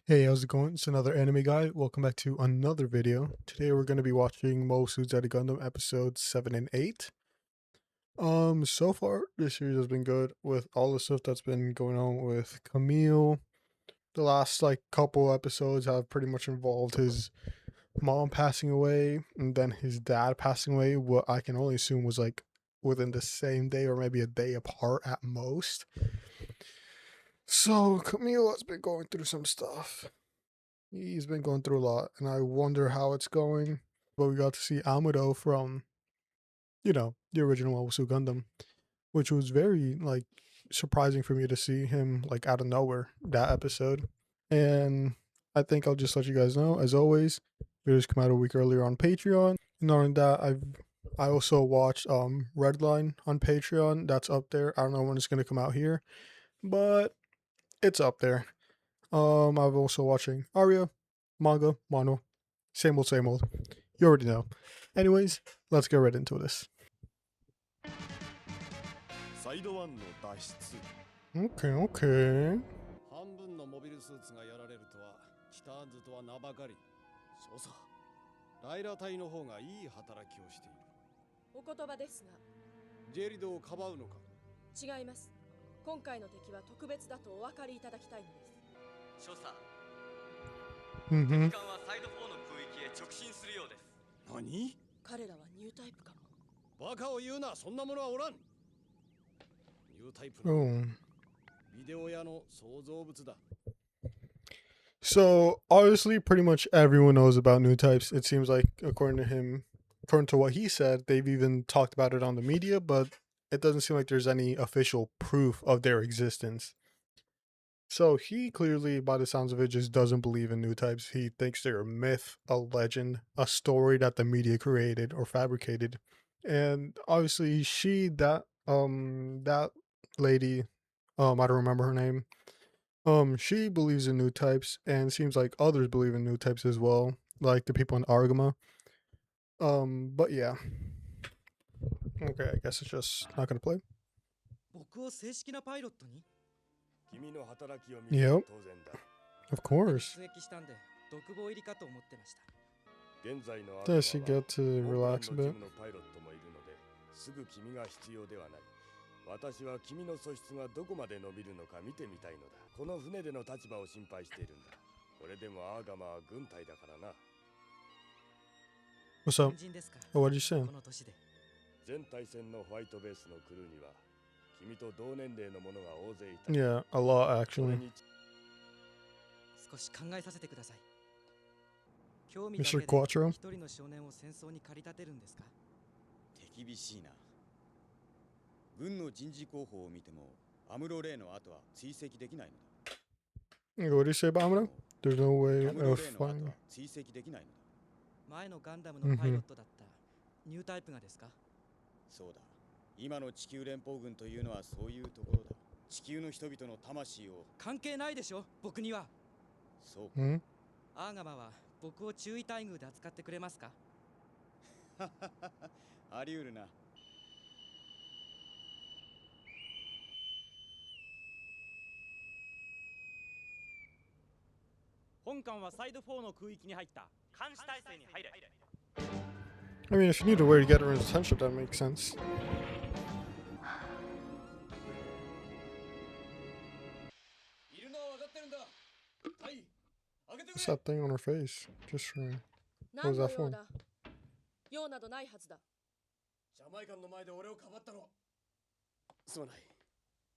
Hey, how's it going? It's another anime guy. Welcome back to another video. Today we're going to be watching Mobile Suit Zeta Gundam episodes 7 and 8. So far this series has been good with all the stuff that's been going on with Camille. The last couple episodes have pretty much involved his mom passing away and then his dad passing away, what I can only assume was within the same day or maybe a day apart at most. So Camille has been going through some stuff. He's been going through a lot, and I wonder how it's going. But we got to see Amuro from, the original Mobile Suit Gundam, which was very, surprising for me to see him, out of nowhere, that episode. And I think I'll just let you guys know, as always, videos come out a week earlier on Patreon. And not only that, I also watched Redline on Patreon. That's up there. I don't know when it's going to come out here, but it's up there. I've also watching Aria, manga, mono, same old, same old. You already know. Anyways, let's get right into this. Okay. 半分のモビルスーツがやられるとはチターンズとは名ばかり。少佐、ライラ隊の方がいい働きをしている。お言葉ですが、ジェリドをかばうのか。違います。今回の敵は特別だとお分かりいただきたいのです。少佐、Mm-hmm. 敵艦はサイド4の空域へ直進するようです。何？彼らはニュータイプかも。バカを言うな、そんなものはおらん。ニュータイプの Oh. ビデオ屋の創造物だ。 So obviously, pretty much everyone knows about new types. It seems like, according to what he said, they've even talked about it on the media, but it doesn't seem like there's any official proof of their existence. So he clearly, by the sounds of it, just doesn't believe in new types. He thinks they're a myth, a legend, a story that the media created or fabricated. And obviously that lady, I don't remember her name. She believes in new types and seems like others believe in new types as well, like the people in Argama. But yeah. Okay, I guess it's just not gonna play. 僕を正式なパイロットに？君の働きを見て Yep, 当然だ。 of course. 出撃したんで独房入りかと思ってました。現在の Does she get to 僕らの relax チ a ー bit? ムのパイロットもいるので、すぐ君が必要ではない。私は君の素質がどこまで伸びるのか見てみたいのだ。この船での立場を心配しているんだ。これでもアーガマは軍隊だからな。 What's up? 軍人ですか？ Oh, what did you say? この年で。全対戦のホワイトベースのクルーには君と同年齢の者が大勢いた。 Yeah, a lot それ actually. に少し考えさせてください。興味だ Mr. けで Quattro? 一人の少年を戦争に駆り立てるんですか？手厳しいな。軍の人事候補を見ても、アムロレイの後は追跡できないの What did you say about Amino? There's no way だ。アムロ of レイの後 finding. は追跡できないのだ。前のガンダムのパイロットだったニュータイプがですか？そうだ。今の地球連邦軍というのはそういうところだ。地球の人々の魂を。関係ないでしょ、僕には。そう Hmm? アーガマは僕を注意待遇で扱ってくれますか？か。あり得るな。本艦はサイド4の空域に入った。監視体制に入れ。 I mean, if you need a way to get her attention, that makes sense. いるのは分かってるんだ。はい、開けてく What's れ。 that thing on her face? Just for. 何の that 用 for? だ？用などないはずだ。ジャマイカンの前で俺をかばったの。すまない。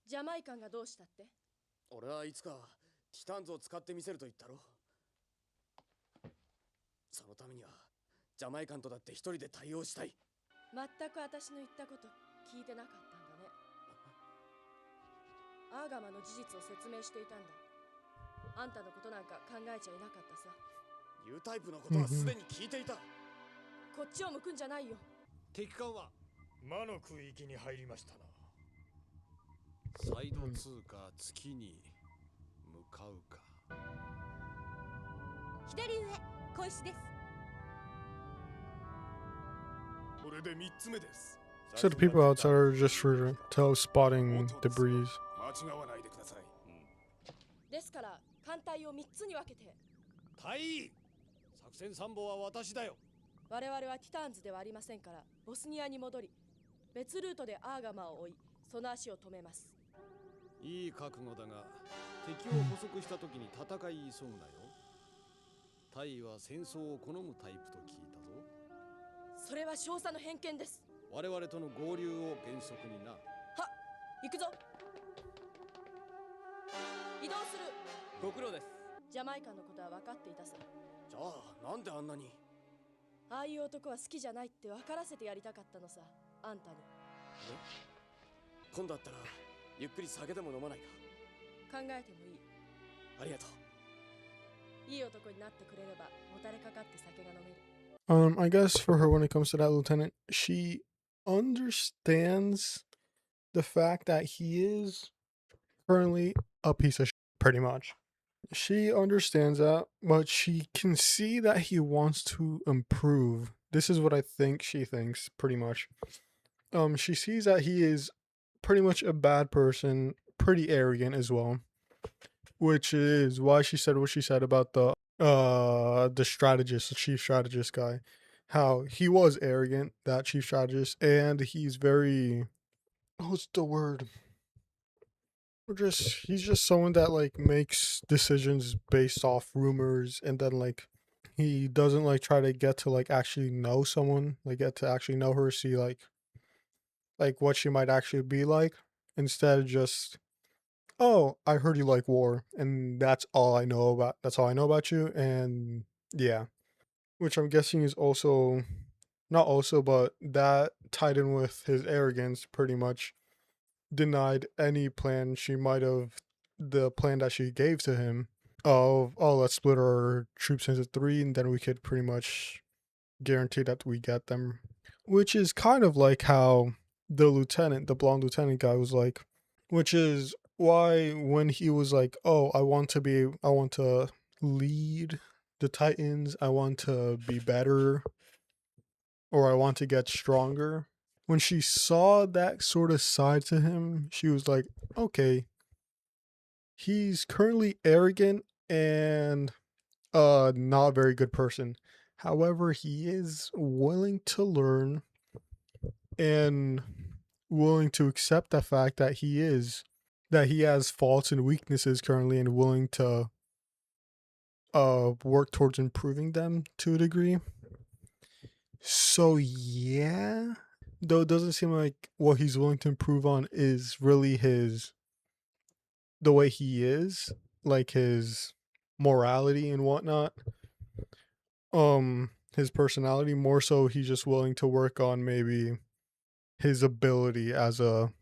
ジャマイカンがどうしたって？俺はいつかティタンズを使ってみせると言ったろ。そのためにはジャマイカンとだって一人で対応したい。全く私の言ったこと聞いてなかったんだね。アーガマの事実を説明していたんだ。あんたのことなんか考えちゃいなかったさ。ニュータイプのことはすでに聞いていた。こっちを向くんじゃないよ。敵艦は魔の空域に入りましたな。サイド通過月に向かうか。左上、小石です。これで3つ目です。 So the people outside are just for spotting debris. 間違わないでください。ですから艦隊隊を3つに分けて。隊員、作戦参謀は私だよ。我々はティターンズではありませんから、ボスニアに戻り、別ルートでアーガマを追い、その足を止めます。いい覚悟だが、敵を捕捉した時に戦い急ぐなよ。タイは戦争を好むタイプと聞いたぞ。それは少佐の偏見です。我々との合流を原則にな。は、行くぞ。移動する。ご苦労です。ジャマイカのことは分かっていたさ。じゃあなんであんなに。ああいう男は好きじゃないって分からせてやりたかったのさ、あんたに。今度だったらゆっくり酒でも飲まないか。考えてもいい。ありがとう。いい男になってくれればもたれかかって酒が飲める。I guess for her, when it comes to that lieutenant, she understands the fact that he is currently a piece of shit, pretty much. She understands that, but she can see that he wants to improve. This is what I think she thinks, pretty much. She sees that he is pretty much a bad person, pretty arrogant as well, which is why she said what she said about the strategist, the chief strategist guy, how he was arrogant, that chief strategist, and he's very, what's the word? He's just someone that like makes decisions based off rumors, and then like he doesn't like try to get to like actually know someone, like get to actually know her, see like what she might actually be like, instead of just, oh, I heard you like war, and that's all I know about you, and yeah. Which I'm guessing is also, not also, but that tied in with his arrogance, pretty much denied any plan she might have, the plan that she gave to him of, oh, let's split our troops into 3, and then we could pretty much guarantee that we get them. Which is kind of like how the blonde lieutenant guy was like, which is why when he was like, oh, I want to lead the Titans, I want to be better, or I want to get stronger. When she saw that sort of side to him, she was like, okay, he's currently arrogant and not a very good person. However, he is willing to learn and willing to accept the fact that he has faults and weaknesses currently, and willing to work towards improving them to a degree. So yeah, though it doesn't seem like what he's willing to improve on is really the way he is, like his morality and whatnot. His personality, more so he's just willing to work on maybe his ability as a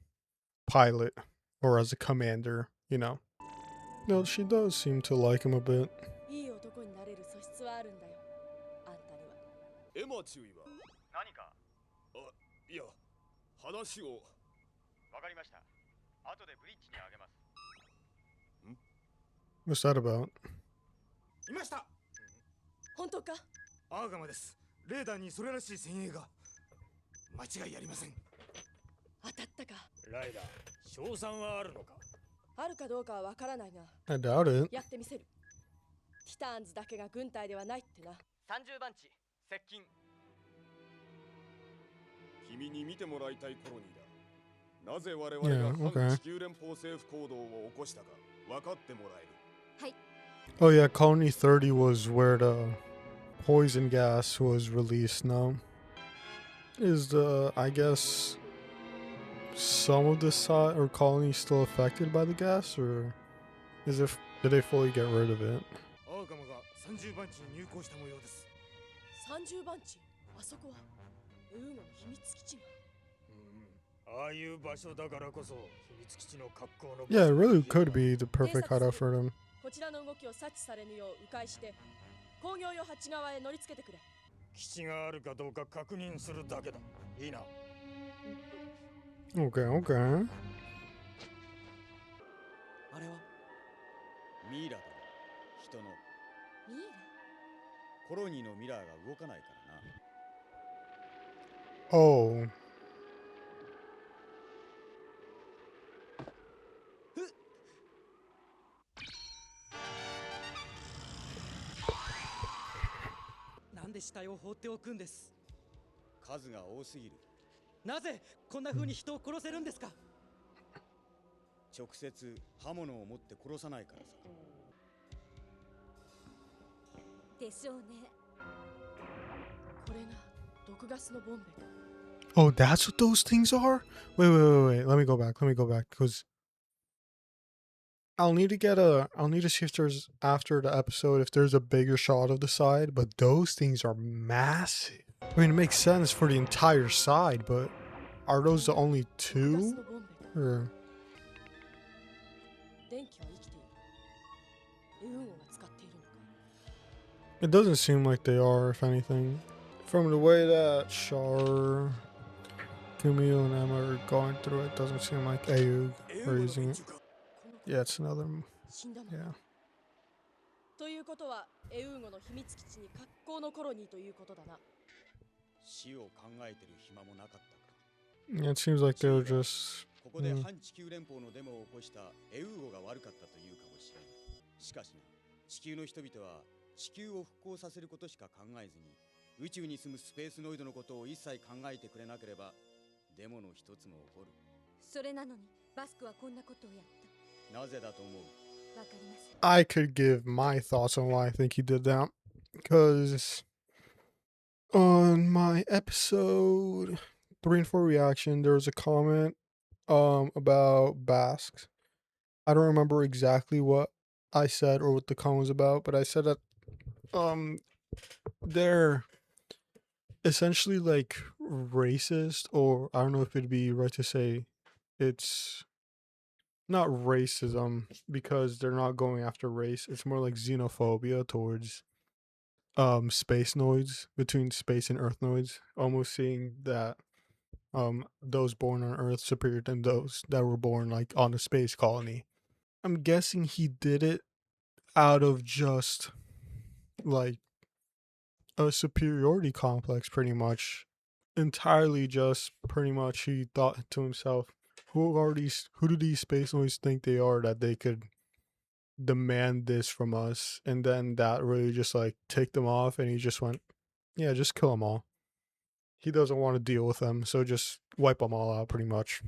pilot or as a commander, you know. No, she does seem to like him a bit. いい男になれる素質はあるんだよ、あんたには。エマ注意は。何かあ、いや、話を。わかりました。後でブリッジにあげます。What's that about? いました。本当か？アーガマです。レーダーにそれらしい先鋭が。間違いありません。当たったか？ライダー、賞賛はあるのか？あるかどうかはわからないが、 I doubt it. やってみせる。ティターンズだけが軍隊ではないってな。30番地接近。君に見てもらいたいコロニーだ。なぜ我々が反地球連邦政府行動を起こしたか分かってもらえる。はい。 Oh yeah, Colony 30 was where the poison gas was released now. Is I guess, some of the side or colony still affected by the gas, or did they fully get rid of it? アーガマが30番地に入港した模様です。30番地、あそこはウーゴの秘密基地が。ああいう場所だからこそ秘密基地の格好の。 Yeah, it really could be the perfect hideout for them. こちらの動きを察知されぬよう迂回して工業用hatch側へ乗り付けてくれ。基地があるかどうか確認するだけだ。いいな。Okay, okay. あれはミイラだ。人の。ミイラ？コロニーのミラーが動かないからな。Oh. で死体を放っておくんです？数が多すぎる。なぜこんな風に人を殺せるんですか？直接刃物を持って殺さないからさ。でしょうね。これが毒ガスのボンベか。 Oh, that's what those things are? Wait. Let me go back. Because I'll need to see if there's, after the episode, if there's a bigger shot of the side, but those things are massive. I mean, it makes sense for the entire side, but are those the only 毒ガス two? のボンベだ。 Or... 電気は生きている。エウンゴが使っているのか。 It doesn't seem like they are, if anything. From the way that Char, Kumio, and Emma are going through it, doesn't seem like Ayug are using it. この子 Yeah, it's another... 死んだの。 Yeah. ということはエウンゴの秘密基地に格好のコロニーということだな。死を考えてる暇もなかったか。 Yeah, it seems like they were just... ここで反地球連邦のデモを起こしたエウーゴが悪かったというかもしれない。しかしな、地球の人々は地球を復興させることしか考えずに、宇宙に住むスペースノイドのことを一切考えてくれなければ、デモの一つも起こる。それなのにバスクはこんなことをやった。なぜだと思う？わかりません。 I could give my thoughts on why I think he did that. Because on my episode 3 and 4 reaction, there was a comment about Basques. I don't remember exactly what I said or what the comment was about, but I said that they're essentially like racist, or I don't know if it'd be right to say it's not racism because they're not going after race. It's more like xenophobia towards space noids, between space and earth noids, almost seeing that those born on earth superior than those that were born like on a space colony. I'm guessing he did it out of just like a superiority complex, pretty much. Entirely just pretty much he thought to himself, who do these space noids think they are that they could demand this from us? And then that really just like ticked them off, and he just went, yeah, just kill them all. He doesn't want to deal with them, so just wipe them all out, pretty much.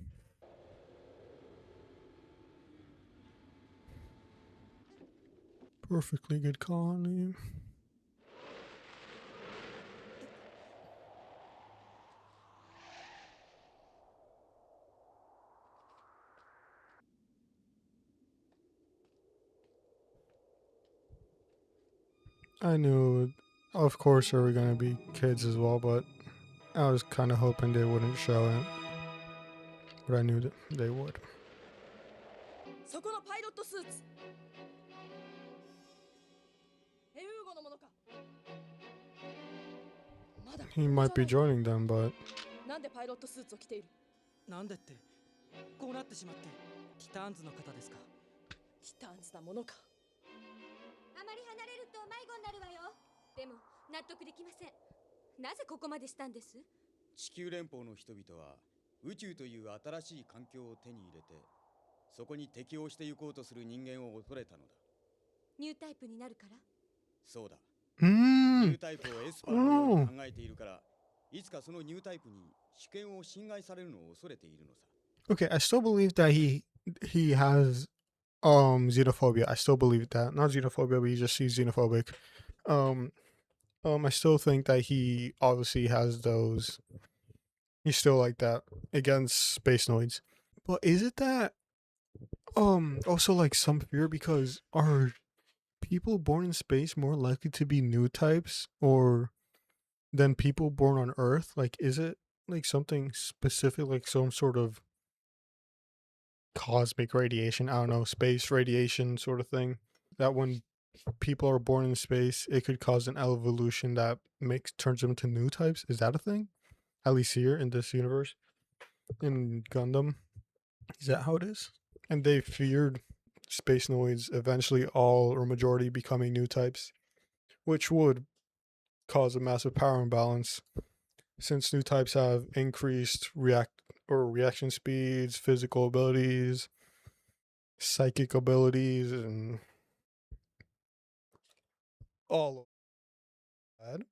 Perfectly good colony. I knew, of course, there were gonna be kids as well, but I was kind of hoping they wouldn't show it. But I knew that they would. そこのパイロットスーツ。エウンゴのものか。まだ He might be joining them, but なんでパイロットスーツを着ている？なんでって、こうなってしまって。ティターンズの方ですか？ティターンズなものか。あまり離れると迷子になるわよ。でも納得できません。なぜここまでしたんです？地球連邦の人々は宇宙という新しい環境を手に入れて、そこに適応していこうとする人間を恐れたのだ。ニュータイプになるから？そうだ。ニュータイプをエスパーのように考えているから、いつかそのニュータイプに主権を侵害されるのを恐れているのさ。okay, I still believe that he has xenophobia. I still believe that. Not xenophobia, but he just sees xenophobic. I still think that he obviously has those. He's still like that against space noids. But is it that also like some fear, because are people born in space more likely to be new types or than people born on Earth? Like, is it like something specific, like some sort of cosmic radiation, I don't know, space radiation sort of thing, that when people are born in space, it could cause an evolution that turns them into new types? Is that a thing? At least here in this universe, in Gundam, is that how it is? And they feared space noids eventually all or majority becoming new types, which would cause a massive power imbalance, since new types have increased reaction speeds, physical abilities, psychic abilities, and all of that.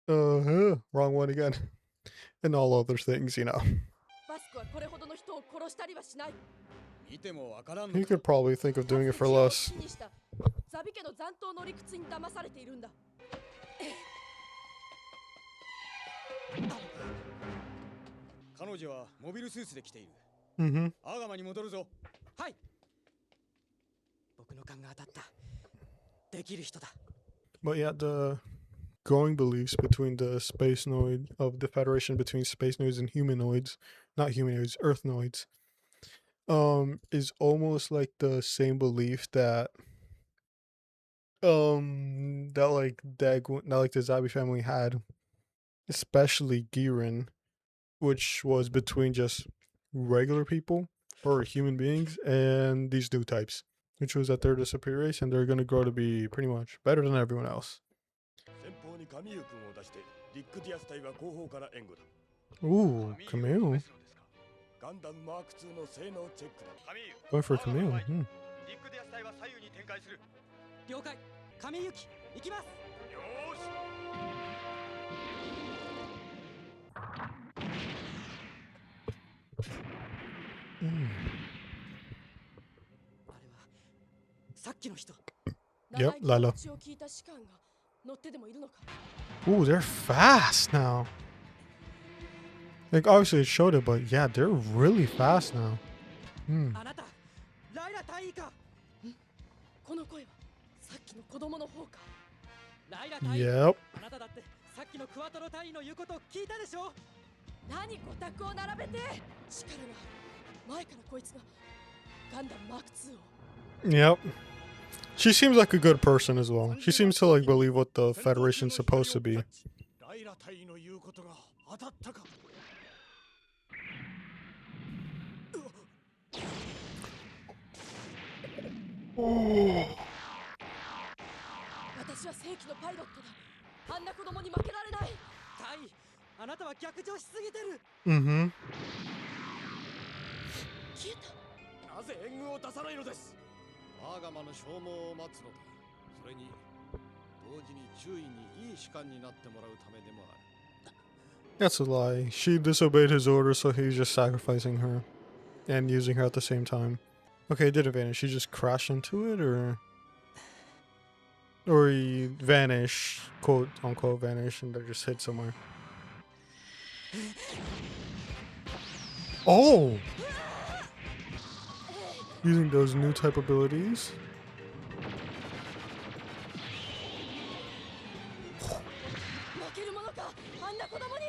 Wrong one again. And all other things, you know. バスクはこれほどの人を殺したりはしない。見てもわからんの He か could probably think of か doing つ it て for ジオを less. 死にしたザビ家の残党の理屈に騙されているんだ。彼女はモビルスーツで来ている Mm-hmm. アーガマに戻るぞはい。僕の勘が当たった。できる人だ。 But yeah, the growing beliefs between the space noid of the Federation between space noids and humanoids, not humanoids, earthnoids, is almost like the same belief that that like the Zabi family had, especially Giran, which was between just regular people or human beings and these new types, which was that they're the superior race and they're gonna grow to be pretty much better than everyone else. 先方にカミユ君を出してリックディアス隊は後方から援護だ Ooh, Camille. ガンダムマーク2の性能チェックだ Going for Camille. リックディアス隊は左右に展開する了解。神行き、行きます。よーし Mm. あれはさっきの人。 Yep, Lala. 口を聞いた士官が乗ってでもいるのか。 Ooh, they're fast now. Like, obviously it showed it, but yeah, they're really fast now. Hmm. あなた、ライラ隊員か。この声はさっきの子供の方か。ライラ隊員。 Yep. あなただってさっきのクワトロ隊員の言うことを聞いたでしょ。何五択を並べて。力がある。前からこいつがガンダムマーク2を。 Yep. She seems like a good person as well. She seems to like believe what the Federation's supposed to be. ライラ隊の言うことが当たったか 私は正規のパイロットだ。あんな子供に負けられない。隊員、あなたは逆上しすぎてる。 Mm-hmm. 消えた。なぜ援軍を出さないのです アーガマの消耗を待つのだ。それに同時に周囲にいい士官になってもらうためでもある。 That's a lie. She disobeyed his orders, so he's just sacrificing her and using her at the same time. Okay, it didn't vanish. She just crashed into it, or he vanished, quote unquote vanish, and they just hid somewhere. Oh, using those new type abilities. 負けるものか。あんな子供に。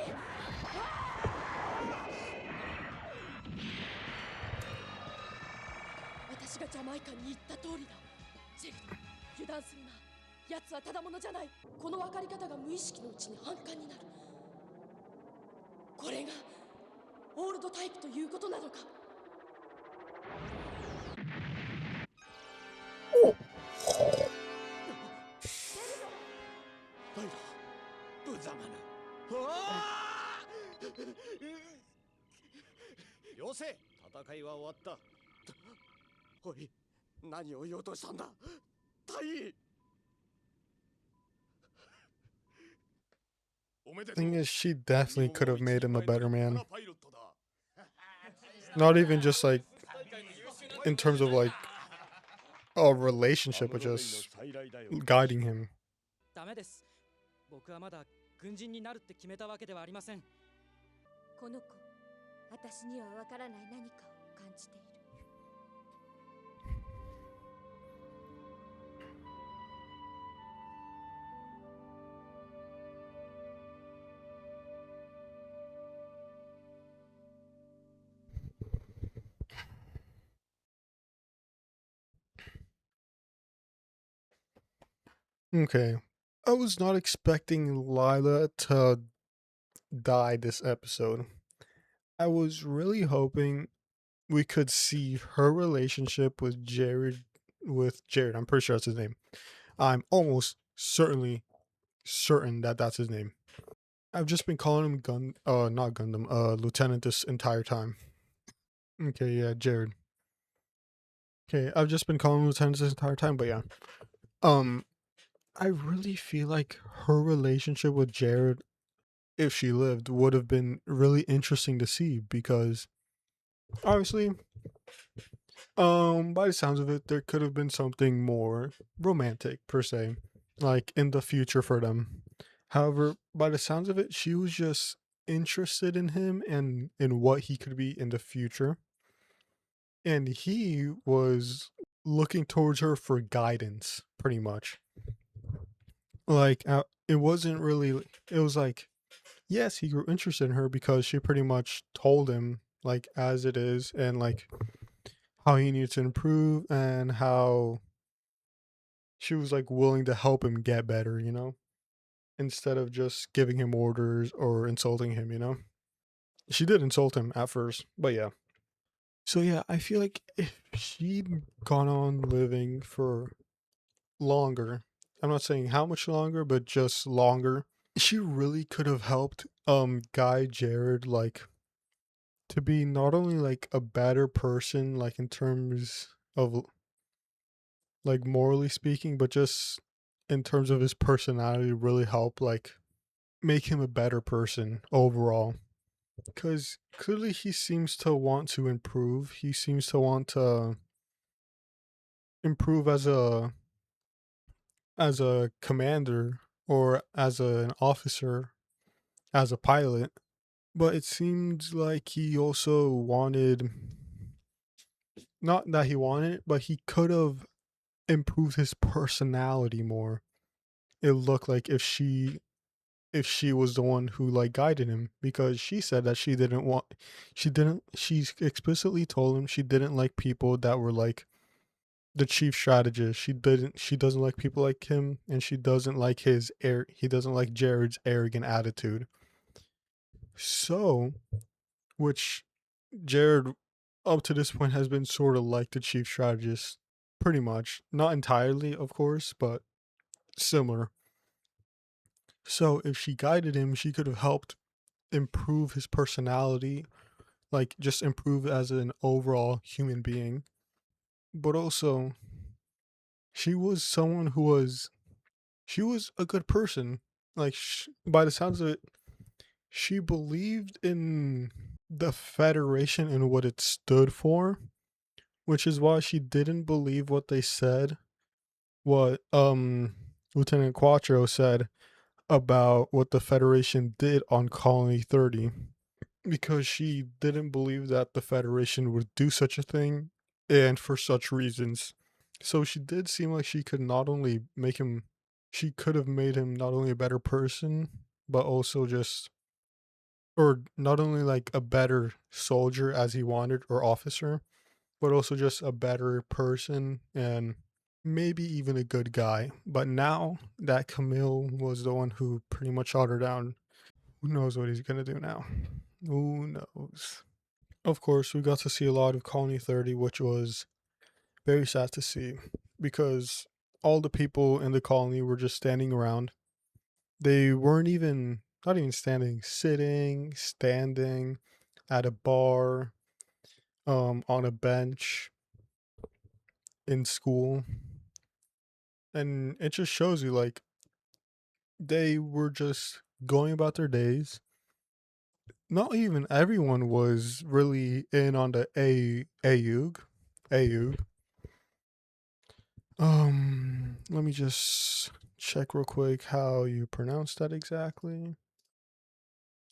私がジャマイカに言った通りだ。ジェルド、油断するな。奴はただものじゃない。この分かり方が無意識のうちに反感になる。これがオールドタイプということなのか。ライラ無様なよせ、戦いは終わった。おい何を言おうとしたんだ隊員 Thing is, she definitely could have made him a better man. Not even just like in terms of like a relationship, but just guiding him. ダメです。僕はまだ軍人になるって決めたわけではありません。この子私にはわからない何かを感じている Okay. I was not expecting Lila to die this episode. I was really hoping we could see her relationship with Jared. I'm pretty sure that's his name. I'm almost certain that that's his name. I've just been calling him not Gundam, Lieutenant this entire time. Okay, yeah, Jared. Okay, I've just been calling him Lieutenant this entire time, but yeah. I really feel like her relationship with Jared if she lived, would have been really interesting to see because obviously, by the sounds of it, there could have been something more romantic per se, like in the future for them. However, by the sounds of it, she was just interested in him and in what he could be in the future. And he was looking towards her for guidance, pretty much. Like, it wasn't really, it was like, yes, he grew interested in her because she pretty much told him, like, as it is, and like how he needed to improve and how she was like willing to help him get better, instead of just giving him orders or insulting him. She did insult him at first, but yeah. So yeah, I feel like if she'd gone on living for longer, I'm not saying how much longer, but just longer, she really could have helped guy Jared like to be not only like a better person like in terms of like morally speaking, but just in terms of his personality really help like make him a better person overall. Because clearly he seems to want to improve. He seems to want to improve as a commander or as an officer, as a pilot. But it seems like he also wanted, not that he wanted, but he could have improved his personality more. It looked like if she was the one who like guided him, because she said that she explicitly told him she didn't like people that were like the chief strategist. She doesn't like people like him, and she doesn't like he doesn't like Jared's arrogant attitude. So, which Jared up to this point has been sort of like the chief strategist, pretty much. Not entirely, of course, but similar. So if she guided him, she could have helped improve his personality, like just improve as an overall human being. But also, she was someone she was a good person. Like, by the sounds of it, she believed in the Federation and what it stood for, which is why she didn't believe what they said, what Lieutenant Quattro said about what the Federation did on Colony 30, because she didn't believe that the Federation would do such a thing and for such reasons. So she did seem like she could not only make him, she could have made him not only a better person, but also just, or not only like a better soldier as he wanted or officer, but also just a better person and maybe even a good guy. But now that Camille was the one who pretty much shot her down, who knows what he's gonna do now? Who knows? Of course, we got to see a lot of Colony 30, which was very sad to see because all the people in the colony were just standing around. They weren't even, not even standing, sitting, standing at a bar, on a bench in school. And it just shows you like they were just going about their days. Not even everyone was really in on the AUG. AUG. Let me just check real quick how you pronounce that exactly.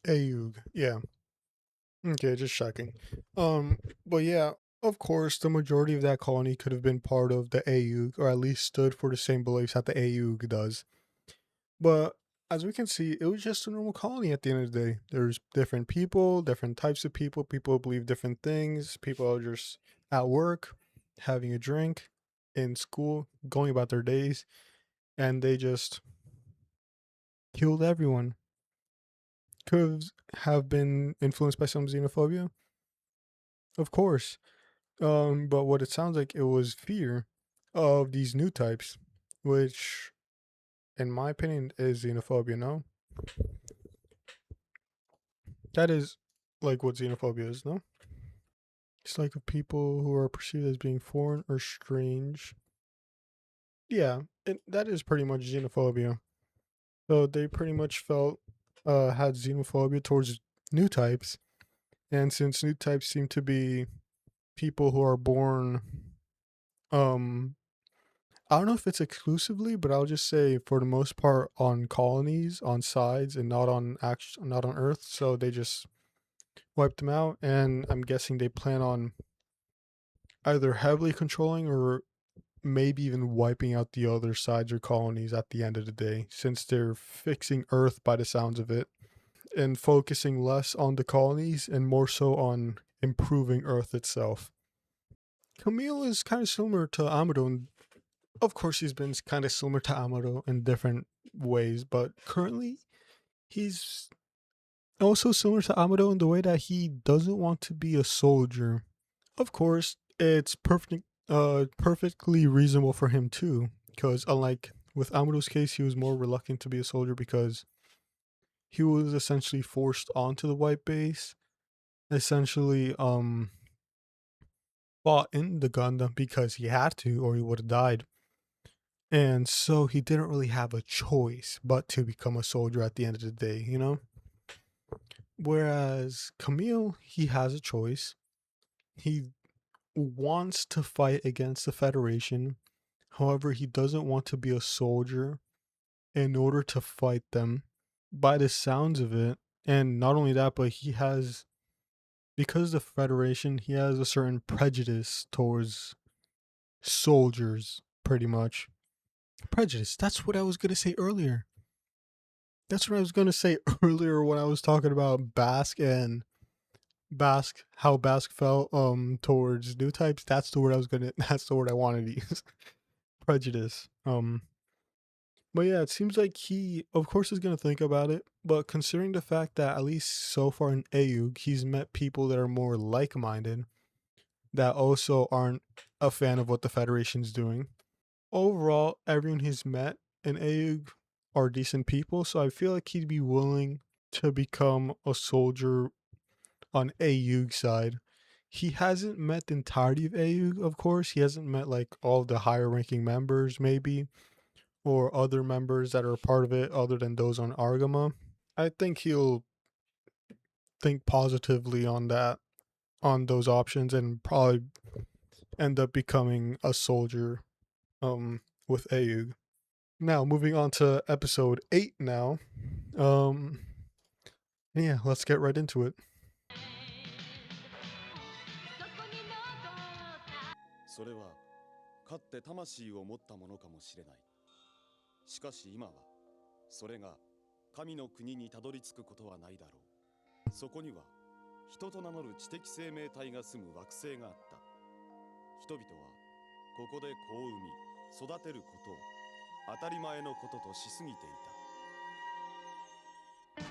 AUG. Yeah. Okay, just checking. But yeah, of course, the majority of that colony could have been part of the AUG, or at least stood for the same beliefs that the AUG does. But as we can see, it was just a normal colony at the end of the day. There's different people, different types of people. People believe different things. People are just at work, having a drink, in school, going about their days, and they just killed everyone. Could have been influenced by some xenophobia, of course. But what it sounds like, it was fear of these new types, which, in my opinion, is xenophobia. No, that is like what xenophobia is. No, it's like of people who are perceived as being foreign or strange. Yeah, that is pretty much xenophobia. So they pretty much felt had xenophobia towards new types, and since new types seem to be people who are born, um, I don't know if it's exclusively, but I'll just say for the most part on colonies, on sides, and not on Earth. So they just wiped them out, and I'm guessing they plan on either heavily controlling or maybe even wiping out the other sides or colonies at the end of the day, since they're fixing Earth by the sounds of it, and focusing less on the colonies and more so on improving Earth itself. Camille is kind of similar to Amado, and of course he's been kind of similar to Amado in different ways, but currently he's also similar to Amado in the way that he doesn't want to be a soldier. Of course, it's perfectly reasonable for him too, because unlike with Amado's case, he was more reluctant to be a soldier because he was essentially forced onto the white base, essentially fought in the Gundam because he had to or he would have died. And so he didn't really have a choice but to become a soldier at the end of the day, you know? Whereas Camille, he has a choice. He wants to fight against the Federation. However, he doesn't want to be a soldier in order to fight them by the sounds of it. And not only that, but he has, because the Federation, he has a certain prejudice towards soldiers, pretty much. Prejudice, that's what I was going to say earlier. That's what I was going to say earlier when I was talking about Basque, how Basque felt towards new types. That's the word I was gonna that's the word I wanted to use. Prejudice. But yeah, it seems like he of course is gonna think about it, but considering the fact that at least so far in Ayug, he's met people that are more like-minded, that also aren't a fan of what the Federation's doing. Overall, everyone he's met in Ayug are decent people, so I feel like he'd be willing to become a soldier on Ayug side. He hasn't met the entirety of Ayug, of course. He hasn't met like all the higher ranking members, maybe, or other members that are a part of it other than those on Argama. I think he'll think positively on that, on those options, and probably end up becoming a soldier with Ayug. Now, moving on to episode 8 now. Yeah, let's get right into it. それはかつて魂を持ったものかもしれない。しかし今はそれが神の国にたどり着くことはないだろう。そこには人と名乗る知的生命体が住む惑星があった。人々はここで子を産み育てることを当たり前のこととしすぎていた。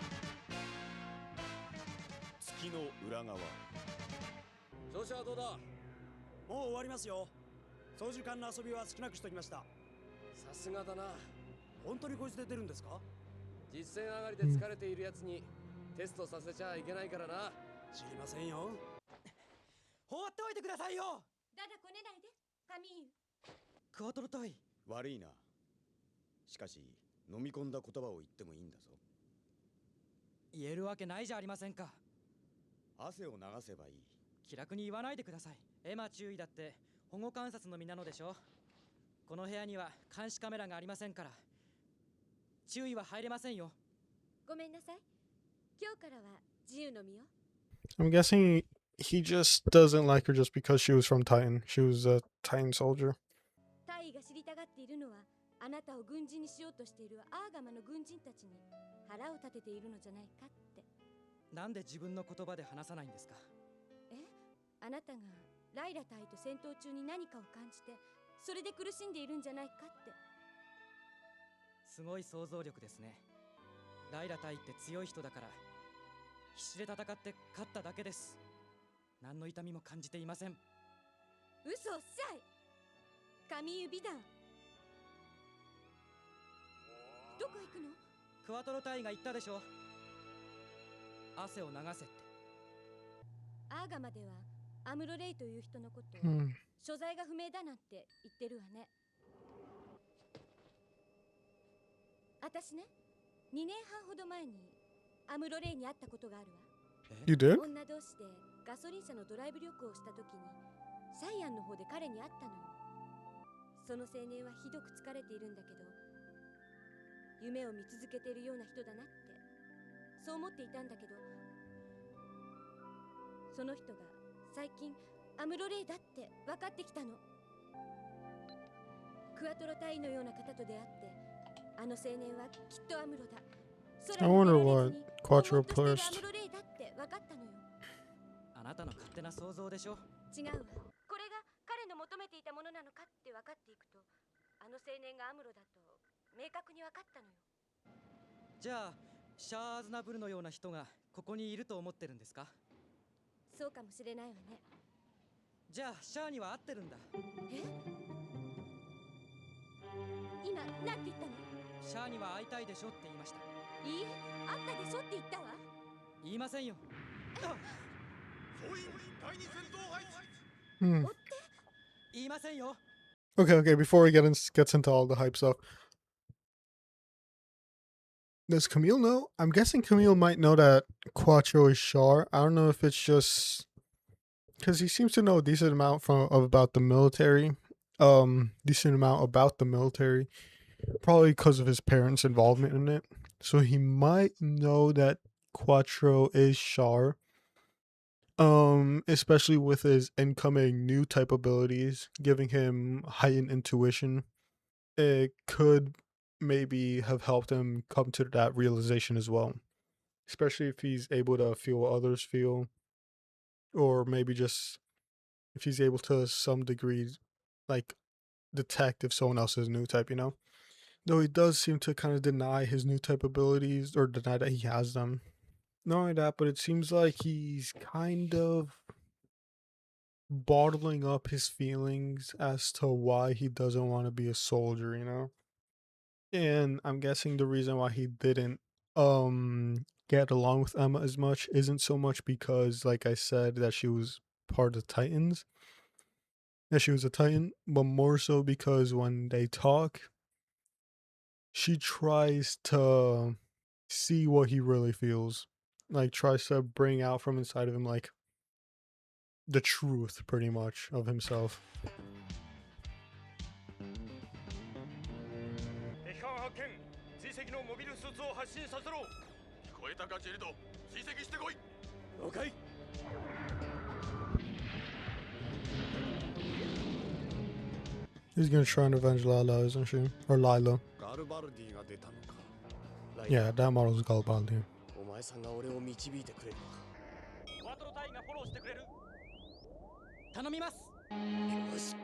月の裏側。調子はどうだ？もう終わりますよ。操縦桿の遊びは少なくしときました。さすがだな。本当にこいつで出るんですか？実践上がりで疲れているやつにテストさせちゃいけないからな。知りませんよ。放っておいてくださいよ。だだこねないで、カミーユ。クワトロ隊。悪いな。しかし飲み込んだ言葉を言ってもいいんだぞ。言えるわけないじゃありませんか。汗を流せばいい。気楽に言わないでください。エマ注意だって保護観察の身なのでしょ。この部屋には監視カメラがありませんから注意は入れませんよ。ごめんなさい。今日からは自由の身よ。I'm guessing he just doesn't like her just because she was from Titan. She was a Titan soldier. 大尉が知りたがっているのは、あなたを軍人にしようとしているアーガマの軍人たちに腹を立てているのじゃないかって。なんで自分の言葉で話さないんですか？あなたがライラ隊と戦闘中に何かを感じて、それで苦しんでいるんじゃないかって。すごい想像力ですね。ライラ隊って強い人だから必死で戦って勝っただけです。何の痛みも感じていません。嘘おっしゃい。カミーユ美談。どこ行くの？クワトロ隊が言ったでしょ。汗を流せって。アーガマではアムロレイという人のことを、所在が不明だなんて言ってるわね。私ね、2年半ほど前にアムロレイに会ったことがあるわ。 You did? 女同士でガソリン車のドライブ旅行をした時にシャイアンの方で彼に会ったのよ。その青年はひどく疲れているんだけど夢を見続けているような人だなってそう思っていたんだけど、その人が最近アムロレイだって分かってきたの。クワトロ隊員のような方と出会って、あの青年はきっとアムロだ。 I wonder what Quattro アム pushed. ロレイだって分かったのよ。あなたの勝手な想像でしょ。違うわ。これが彼の求めていたものなのかって分かっていくと、あの青年がアムロだと明確に分かったのよ。じゃあシャアーズナブルのような人がここにいると思ってるんですか？そうかもしれないわね。じゃあシャアには合ってるんだ。え？今なんて言ったの？シャアには会いたいでしょって言いました。いいえ、あったでしょって言ったわ。言いませんよ。総員第二戦闘配置 Hmm. 言いませんよ。 Okay, okay, before he gets into all the hype stuff. Does Camille know? I'm guessing Camille might know that Quattro is Char. I don't know if it's just because he seems to know a decent amount about the military. Decent amount about the military. Probably because of his parents' involvement in it. So he might know that Quattro is Char. Especially with his incoming new type abilities, giving him heightened intuition. It could maybe have helped him come to that realization as well. Especially if he's able to feel what others feel. Or maybe just if he's able to some degree like detect if someone else is a new type, you know? Though he does seem to kind of deny his new type abilities or deny that he has them. Not only that, but it seems like he's kind of bottling up his feelings as to why he doesn't want to be a soldier, you know? And I'm guessing the reason why he didn't get along with Emma as much isn't so much because, like I said, that she was part of the Titans, that she was a Titan, but more so because when they talk, she tries to see what he really feels. Like, tries to bring out from inside of him, like, the truth, pretty much, of himself. 敵艦発見。追跡のモビルスーツを発進させろ。聞こえたかジェルド。追跡してこい。了解。He's gonna try and avenge Lila, isn't she? Or Lila. ガルバルディが出たのか。Yeah, that model's Garibaldi. お前さんが俺を導いてくれるのか。クワトロ隊員がフォローしてくれる。頼みます。よし。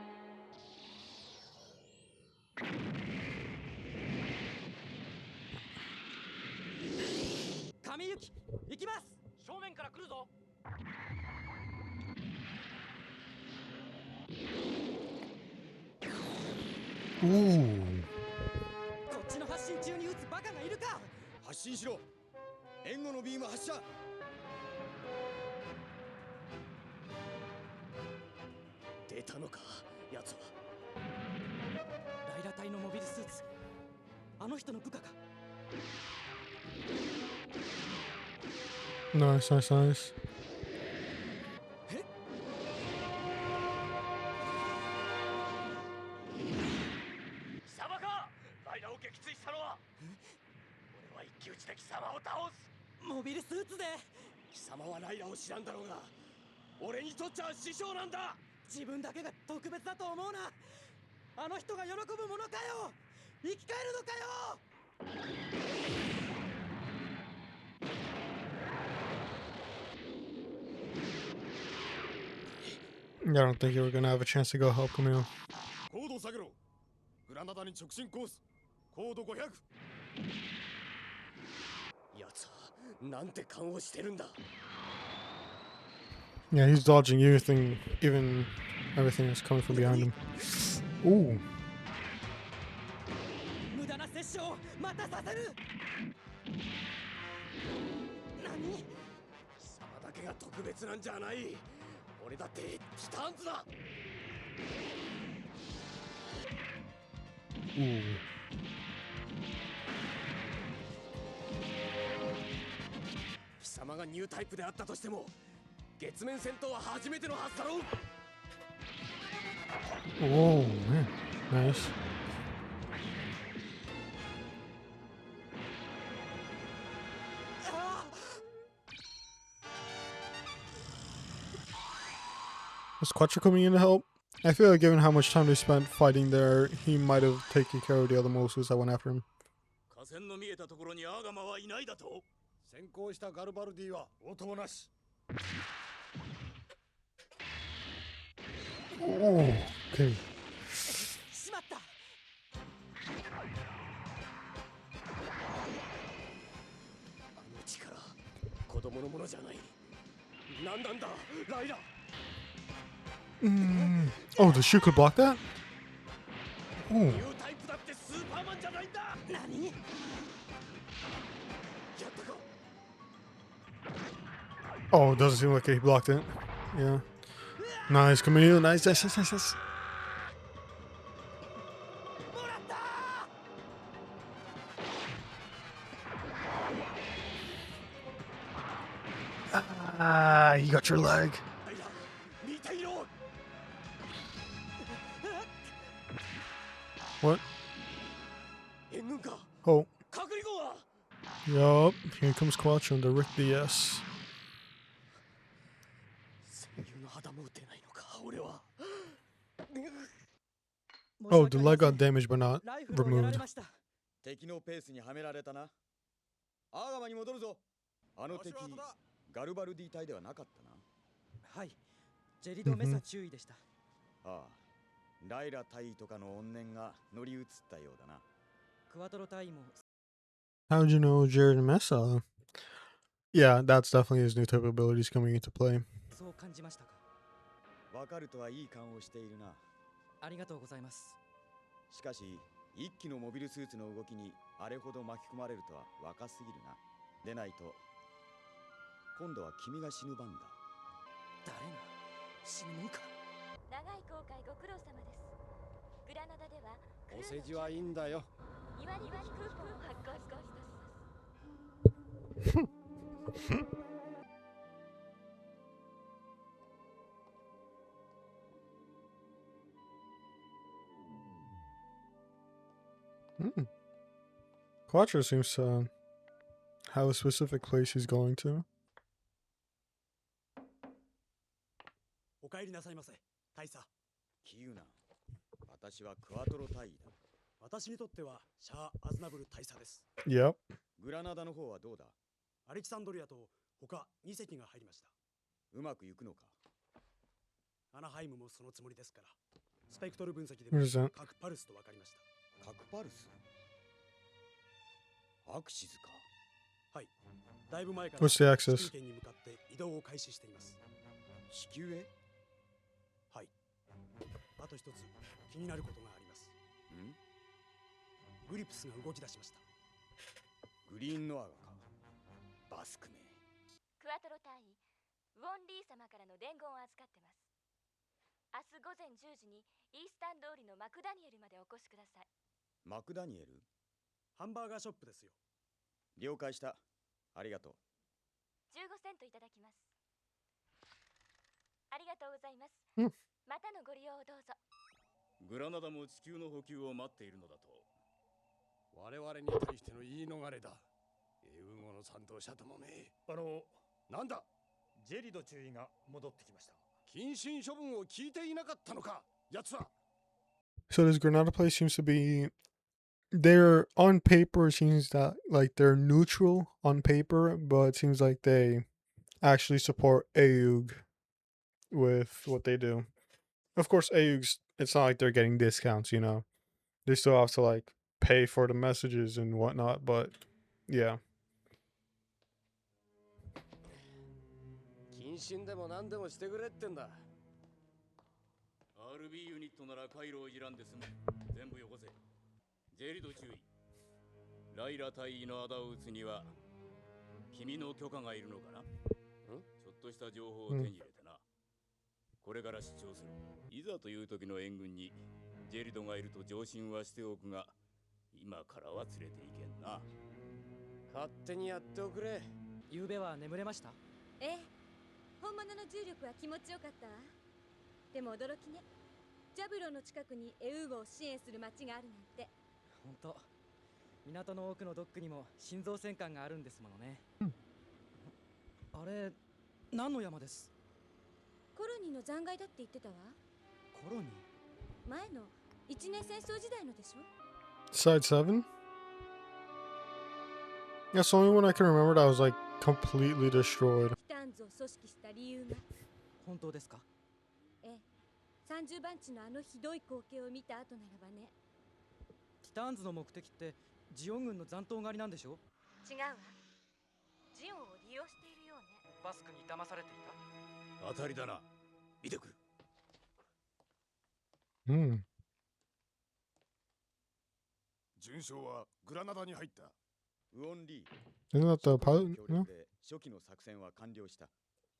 神行き、行きます。正面から来るぞ。Ooh. こっちの発進中に撃つバカがいるか。発進しろ。援護のビーム発射。出たのか、奴は。ライラ隊のモビルスーツ。あの人の部下か。Nice, nice, nice. 貴様か。ライダーを撃墜したのは。俺は一騎打ちで貴様を倒す。モビルスーツで。貴様はライラを知らんだろうが、俺にとっちゃ師匠なんだ。自分だけが特別だと思うな。あの人が喜ぶものかよ。生き返るのかよ。I don't think you were gonna have a chance to go help Camille. 高度を下げろ。グラナダに直進コース。高度500。奴はなんて勘をしてるんだ。Yeah, he's dodging everything, even everything that's coming from behind him. Ooh. 無駄な殺傷をまたさせる。何？貴様だけが特別なんじゃない。俺だってティターンズだ。Ooh. 様がニュータイプであったとしても月面戦闘は初めてのはずだろう。 Oh man, nice. Is Quattro coming in to help? I feel like given how much time they spent fighting there, he might have taken care of the other Mosus that went after him. 河川の見えたところにアーガマはいないだと。先行したガルバルディは応答なし。 Oh, okay. しまった。あの力子供のものじゃない。何なんだライラ。 Oh, the shoe could block that? Oh. ニュータイプだってスーパーマンじゃないんだ。何？やったか。 Oh, it doesn't seem like he blocked it. Yeah. Nice, Camille. Nice, nice, nice, nice, nice. Ah, you got your leg. ライラ見ていろ。 What? 援軍か。 Oh, 隔離後は。 yup. Here comes Quattro and the Rick DS. 戦友の肌も打てないのか俺は。 Oh, the leg got damaged but not ライフルをやられ removed. ました。敵のペースにはめられたな。アーガマに戻るぞ。あの敵ガルバルディ隊ではなかったな。はい。ジェリドメサ注意でした。ああ、ライラ隊とかの怨念が乗り移ったようだな。クワトロ隊も How'd you know Jared Mesa? Yeah, that's definitely his new type of abilities coming into play. そう感じましたか。わかるとはいい顔をしているな。ありがとうございます。しかし、一機のモビルスーツの動きにあれほど巻き込まれるとは若すぎるな。でないと、今度は君が死ぬ番だ。誰が死ぬもんか。長い航海ご苦労様です。グラナダではお世辞はいいんだよ。2割引きクーポンを発行しております。 Quattro seems to have a specific place he's going to. お帰りなさいませ大佐。キユナ、私はクワトロ隊員だ。私にとってはシャア・アズナブル大佐です。 Yep. グラナダの方はどうだ。アレキサンドリアと他2隻が入りました。うまくいくのか。アナハイムもそのつもりですから。スペクトル分析で What も is that? 核パルスと分かりました。核パルス、アクシズか。はい。だいぶ前から What's the access? 地球圏に向かって移動を開始しています。地球へ。はい。あと一つ気になることがあります。ん？グリプスが動き出しました。グリーンノアガか。バスクめ。クワトロ隊員、ウォンリー様からの伝言を預かってます。明日午前10時にイースタン通りのマクダニエルまでお越しください。マクダニエル？ハンバーガーショップですよ。了解した。ありがとう。15セントいただきます。ありがとうございます。またのご利用をどうぞ。グラナダも地球の補給を待っているのだと。我々に対しての言い逃れだ。英語の賛同者どもめ。なんだ。ジェリド注意が戻ってきました。謹慎処分を聞いていなかったのか、奴は。 So this Granada place seems to be, they're on paper, it seems that like they're neutral on paper, but it seems like they actually support AUG with what they do. Of course, AUG's, it's not like they're getting discounts, you know. They still have to like pay for the messages and whatnot, but yeah. 謹慎でも何でもしてくれってんだ。 RB ユニットなら回路をいじらんで済む。全部よこせ。ジェリド注意。ライラ隊員の仇を撃つには君の許可がいるのかな。ちょっとした情報を手に入れてな。これから主張する。いざという時の援軍にジェリドがいると上申はしておくが、今からは連れていけんな。勝手にやっておくれ。昨べは眠れました？ええ、本物の重力は気持ちよかったわ。でも驚きね。ジャブロの近くにエウーゴを支援する町があるなんて。本当。港の奥のドックにも心臓戦艦があるんですものね。あれ、何の山です？コロニーの残骸だって言ってたわ。コロニー？前の一年戦争時代のでしょ。 Side 7? That's the only one I can remember that was like completely destroyed. ティターンズを組織した理由が。本当ですか？ええ、30番地のあのひどい光景を見た後ならばね。ティターンズの目的ってジオン軍の残党狩りなんでしょ？違うわ。ジオンを利用しているようね。バスクに騙されていた？当たりだな。見てくる。準将はグラナダに入った。ウオンリー。 Isn't that the 協 pilot? 力 No? で初期の作戦は完了した。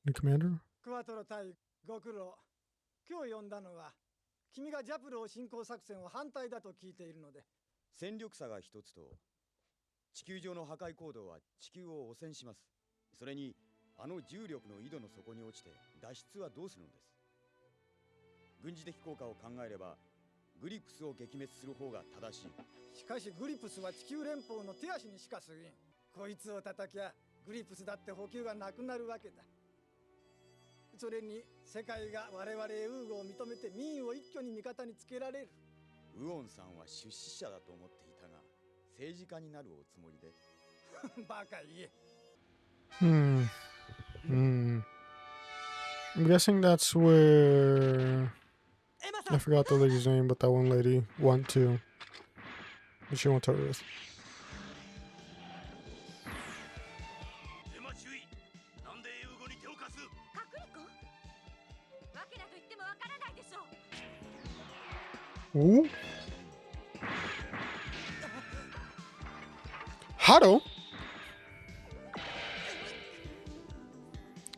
The commander? クワトロ対ご苦労。今日呼んだのは君がジャプロー侵攻作戦を反対だと聞いているので。戦力差が一つと、地球上の破壊行動は地球を汚染します。それにあの重力の井戸の底に落ちて脱出はどうするのです。軍事的効果を考えればグリプスを撃滅する方が正しい。しかしグリプスは地球連邦の手足にしか過ぎん。こいつを叩きゃグリプスだって補給がなくなるわけだ。それに世界が我々エウーゴを認めて民意を一挙に味方につけられる。ウオンさんは出資者だと思っていたが政治家になるおつもりで。バカ言え。I'm guessing that's where I forgot the lady's name, but that one lady went to. But she went to Earth. エマ注意。なんでエウゴに手を貸す？カクリコ？わけなど言ってもわからないでしょう。 Ooh. Hado?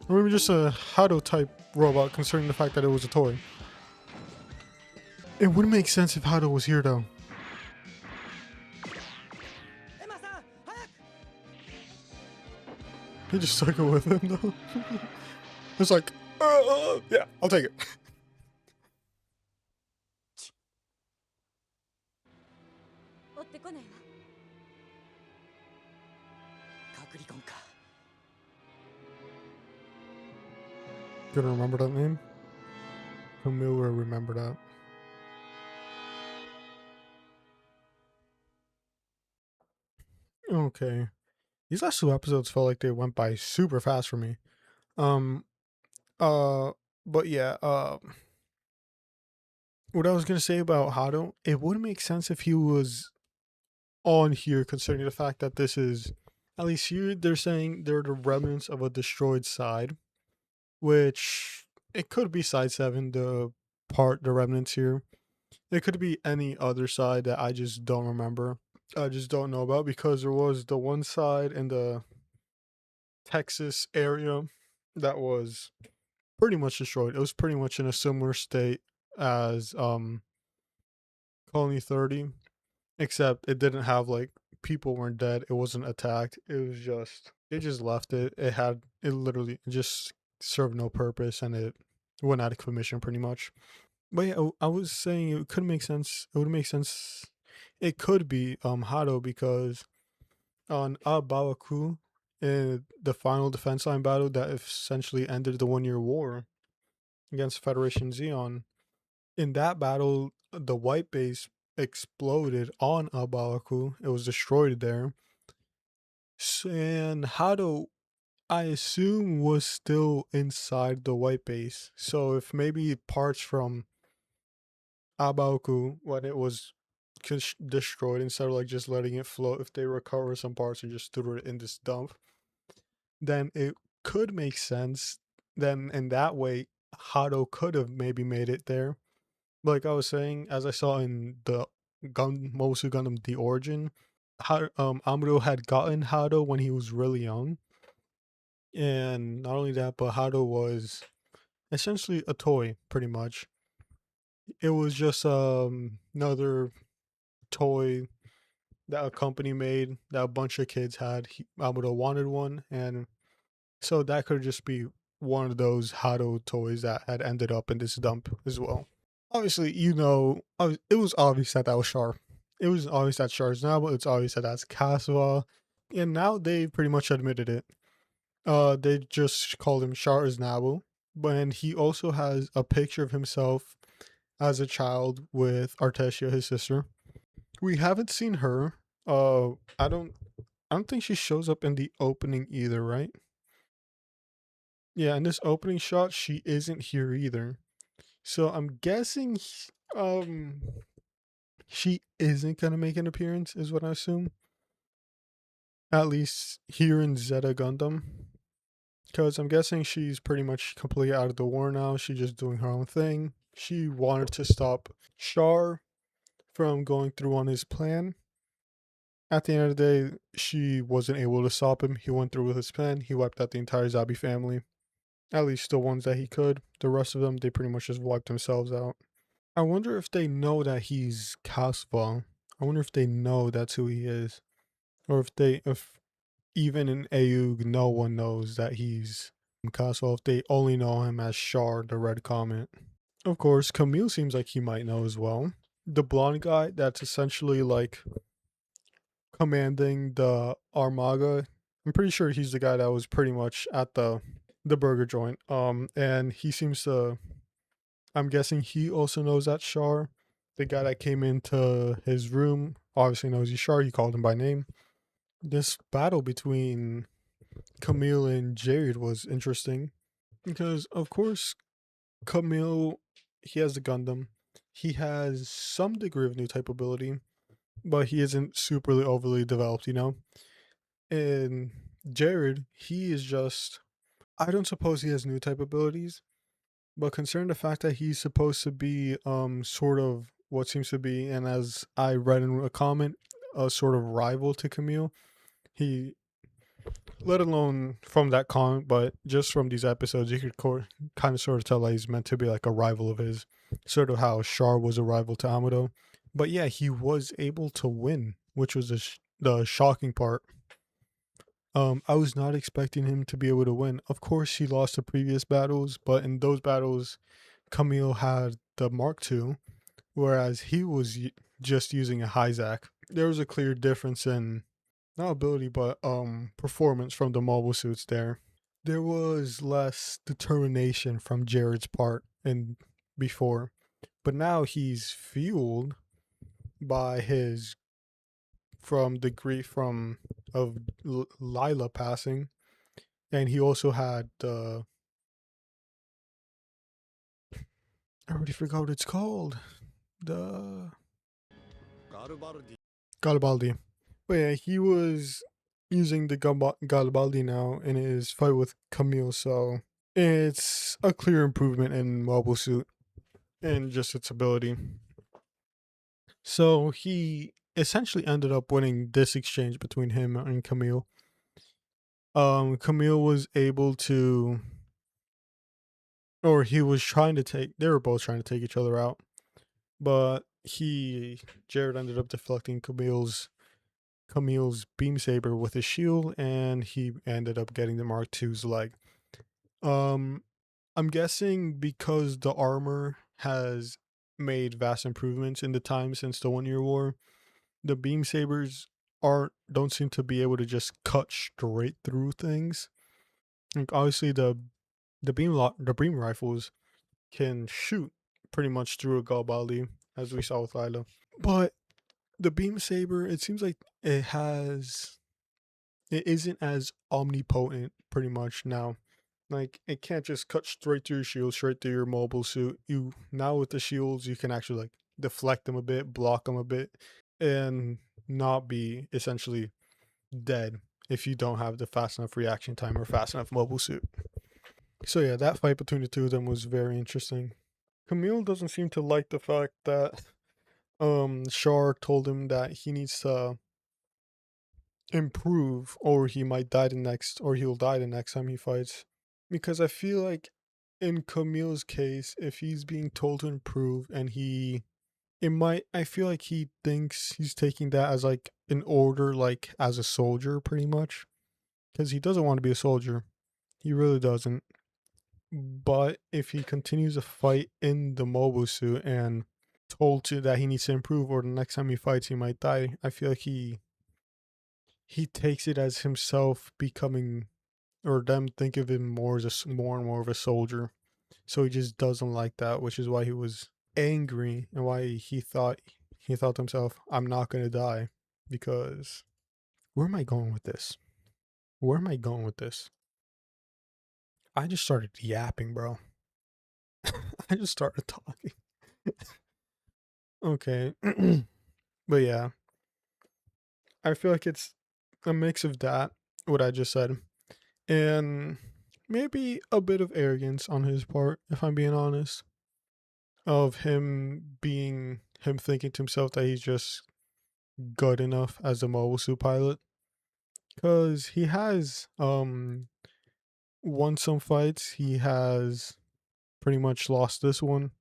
Or maybe just a Hado type robot, considering the fact that it was a toy. It wouldn't make sense if Hado was here, though. He just took it with him, though. It's like, yeah, I'll take it. 追ってこないわ。カクリコンか。Gonna remember that name? Camille will remember that. Okay. These last two episodes felt like they went by super fast for me. But yeah, what I was gonna say about Hado, it wouldn't make sense if he was on here, considering the fact that this is, at least here, they're saying they're the remnants of a destroyed side, which it could be side 7, the remnants here. It could be any other side that I just don't remember. I just don't know about, because there was the one side in the Texas area that was pretty much destroyed. It was pretty much in a similar state as Colony 30, except it didn't have, like, people weren't dead. It wasn't attacked. It was just, they just left it. It literally just served no purpose, and it went out of commission pretty much. But yeah, I was saying it could make sense. It would make sense. It could be Hado, because on Abawaku, in the final defense line battle that essentially ended the 1-year war against Federation Zeon, in that battle, the white base exploded on Abawaku. It was destroyed there. And Hado, I assume, was still inside the white base. So if maybe parts from Abaoku, when it was destroyed, instead of like just letting it float, if they recover some parts and just threw it in this dump, then it could make sense. Then in that way, Hado could have maybe made it there. Like I was saying, as I saw in the Mobile Suit Gundam The Origin, Amuro had gotten Hado when he was really young. And not only that, but Hado was essentially a toy, pretty much. It was just another toy that a company made that a bunch of kids had. Amuro wanted one, and So that could just be one of those Hado toys that had ended up in this dump as well. Obviously, it was obvious that that was Char. It was obvious that Char's Nabel. It's obvious that that's Kasva. And now they pretty much admitted it. They just called him Char's Nabel. But he also has a picture of himself as a child with Artesia, his sister. We haven't seen her. I don't think she shows up in the opening either, right? Yeah, in this opening shot, she isn't here either. So I'm guessing she isn't gonna make an appearance, is what I assume. At least here in Zeta Gundam. Because I'm guessing she's pretty much completely out of the war now. She's just doing her own thing. She wanted to stop Char from going through on his plan. At the end of the day, she wasn't able to stop him. He went through with his plan. He wiped out the entire Zabi family. At least the ones that he could. The rest of them, they pretty much just wiped themselves out. I wonder if they know that he's Kasva. I wonder if they know that's who he is. Or if even in Aug, no one knows that he's Kasva. If they only know him as Char, the Red Comet. Of course, Camille seems like he might know as well. The blonde guy that's essentially like commanding the Armaga. I'm pretty sure he's the guy that was pretty much at the burger joint. And he seems to, I'm guessing he also knows that Char. The guy that came into his room obviously knows he's Char. He called him by name. This battle between Camille and Jared was interesting because, of course, Camille, he has the Gundam. He has some degree of new type ability, but he isn't superly overly developed, And Jared, he is just, I don't suppose he has new type abilities, but considering the fact that he's supposed to be sort of what seems to be, and as I read in a comment, a sort of rival to Camille, he, let alone from that comment, but just from these episodes, you could kind of sort of tell that he's meant to be like a rival of his, sort of how Char was a rival to Amado. But yeah, he was able to win, which was the shocking part. I was not expecting him to be able to win. Of course, he lost the previous battles, but in those battles, Camille had the Mark II, whereas he was just using a Hyzak. There was a clear difference in not ability, but performance from the mobile suits there. There was less determination from Jared's part and before, but now he's fueled by his from the grief from of Lila passing, and he also had I already forgot what it's called. The Garibaldi. But yeah, he was using the Garibaldi now in his fight with Camille, so it's a clear improvement in Mobile Suit and just its ability. So he essentially ended up winning this exchange between him and Camille. Camille was able to, or he was trying to they were both trying to take each other out, but Jared ended up deflecting Camille's beam saber with his shield, and he ended up getting the Mark II's leg. I'm guessing because the armor has made vast improvements in the time since the 1 Year War, the beam sabers don't seem to be able to just cut straight through things. Like obviously the beam rifles can shoot pretty much through a Garibaldi, as we saw with Lila. But the beam saber, it seems like it isn't as omnipotent pretty much now. Like it can't just cut straight through your shield, straight through your mobile suit. You now with the shields, you can actually like deflect them a bit, block them a bit, and not be essentially dead if you don't have the fast enough reaction time or fast enough mobile suit. So yeah, that fight between the two of them was very interesting. Camille doesn't seem to like the fact that Char told him that he needs to improve or he might die he'll die the next time he fights. Because I feel like in Camille's case, if he's being told to improve and I feel like he thinks he's taking that as like an order, like as a soldier pretty much. Because he doesn't want to be a soldier. He really doesn't. But if he continues to fight in the mobile suit and told to that he needs to improve, or the next time he fights he might die, I feel like he takes it as himself becoming, or them think of him more as more and more of a soldier. So he just doesn't like that, which is why he was angry and why he thought to himself, I'm not gonna die. Because where am I going with this? Where am I going with this? I just started yapping, bro. I just started talking. Okay. But yeah, I feel like it's a mix of that, what I just said, and maybe a bit of arrogance on his part, if I'm being honest, of him thinking to himself that he's just good enough as a mobile suit pilot. Cause he has won some fights. He has pretty much lost this one.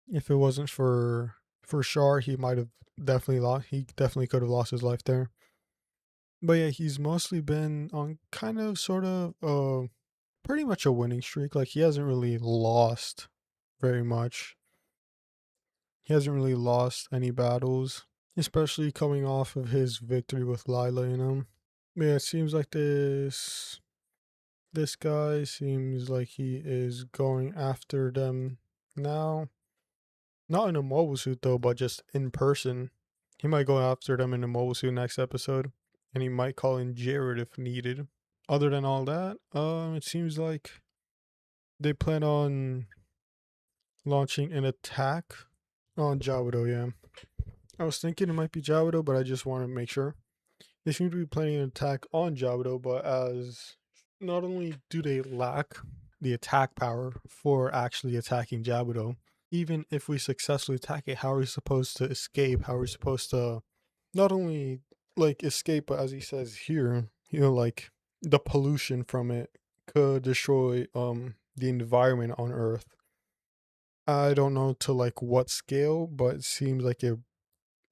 If it wasn't for Shar, he might have definitely lost. He definitely could have lost his life there. But yeah, he's mostly been on kind of sort of pretty much a winning streak. Like he hasn't really lost very much. He hasn't really lost any battles, especially coming off of his victory with Lila, you know. But yeah, it seems like this guy seems like he is going after them now. Not in a mobile suit though, but just in person. He might go after them in a mobile suit next episode, and he might call in Jared if needed. Other than all that, it seems like they plan on launching an attack on Jabudo. Yeah, I was thinking it might be Jabudo, but I just want to make sure. They seem to be planning an attack on Jabudo, but as not only do they lack the attack power for actually attacking Jabudo, even if we successfully attack it, how are we supposed to escape? How are we supposed to not only like escape, but as he says here, like the pollution from it could destroy the environment on Earth. I don't know to like what scale, but it seems like it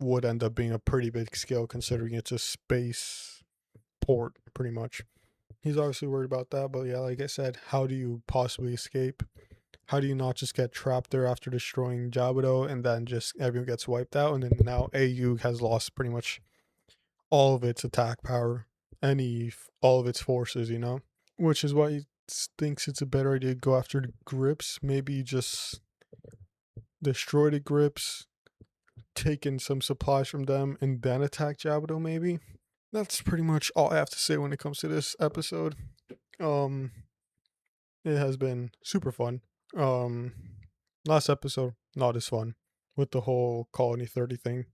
would end up being a pretty big scale considering it's a space port, pretty much. He's obviously worried about that, but yeah, like I said, how do you possibly escape? How do you not just get trapped there after destroying Jabudo and then just everyone gets wiped out, and then now AU has lost pretty much all of its attack power, all of its forces, you know? Which is why he thinks it's a better idea to go after the grips, maybe just destroy the grips, take in some supplies from them, and then attack Jabudo maybe. That's pretty much all I have to say when it comes to this episode. Um it has been super fun. Um Last episode not as fun with the whole Colony 30 thing.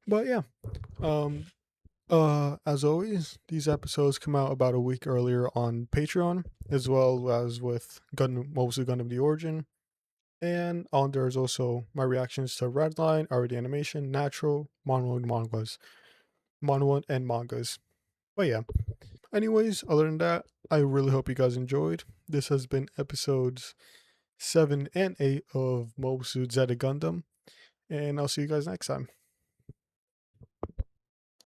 But yeah. As always, these episodes come out about a week earlier on Patreon, as well as with Gundam Mobile Suit Gundam The Origin. And on there is also my reactions to Redline, already animation, natural, manhwa and mangas. But yeah. Anyways, other than that, I really hope you guys enjoyed. This has been episodes 7 and 8 of Mobile Suit Zeta Gundam, and I'll see you guys next time.